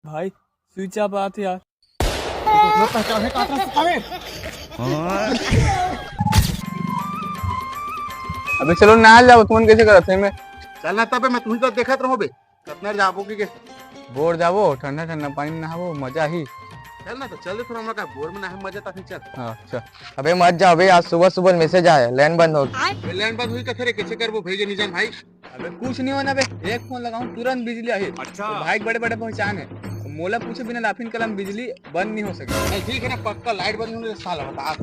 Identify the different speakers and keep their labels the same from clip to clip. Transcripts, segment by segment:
Speaker 1: भाई switch off आते यार।
Speaker 2: पहचान है काटना सिखावे।
Speaker 3: अबे चलो नहा जाओ, तुम कैसे करते हैं? मैं
Speaker 2: चलना तबे मैं तुम्ही तो देखत रहो बे कितना जाबो के
Speaker 3: बोर जाबो, ठंडा ठंडा पानी में नहाबो, मजा ही।
Speaker 2: चल ना तो चल दे थोड़ा हमरा का बोर में ना है मजा ताकि चल।
Speaker 3: अच्छा अबे मत जाओ बे, आज सुबह सुबह मैसेज आया लाइन बंद हो गई।
Speaker 2: लैंड बंद हुई कथरे कैसे करबो भेजे नहीं जान भाई।
Speaker 3: अबे कुछ नहीं होना बे, एक फोन लगाऊं तुरंत बिजली आई। अच्छा तो भाई बड़े बड़े पहचान है, तो मोला पूछे बिना लाफिन कलम बिजली बंद नहीं हो सके।
Speaker 2: नहीं ठीक है ना पक्का लाइट बंद होने से साला बता आप।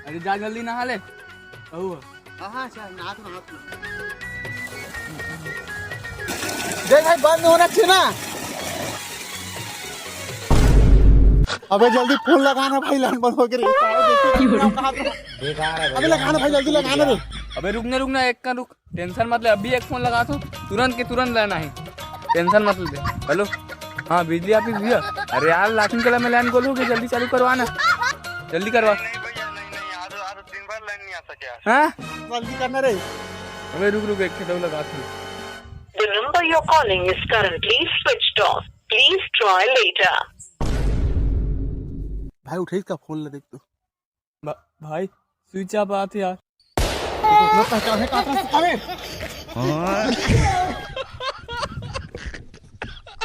Speaker 1: अरे जा जल्दी नहा ले।
Speaker 2: हां चल नाथ नाथ देख भाई बंद होना चाहिए ना। अबे जल्दी फोन लगाना भाई लाइन बंद हो गई अबे लगाना भाई जल्दी लगाना रे।
Speaker 1: अबे रुकना एक का रुक, टेंशन मत ले, अभी एक फोन लगा दो, तुरंत के तुरंत लेना है, टेंशन मत ले। हेलो हाँ बिजली ऑफिस भैया। अरे यार लाखिन कला में लाइन गोल हो गई, जल्दी चालू करवाना, जल्दी करवा। हाँ
Speaker 2: जल्दी करना रे।
Speaker 1: अबे रुक एक खेत लगा थी।
Speaker 4: The number you're calling is currently switched off. Please try later.
Speaker 2: भाई उठे इसका फोन ले देख तू।
Speaker 1: भाई स्विच ऑफ आते यार।
Speaker 2: पहचान है काटना सिखावे।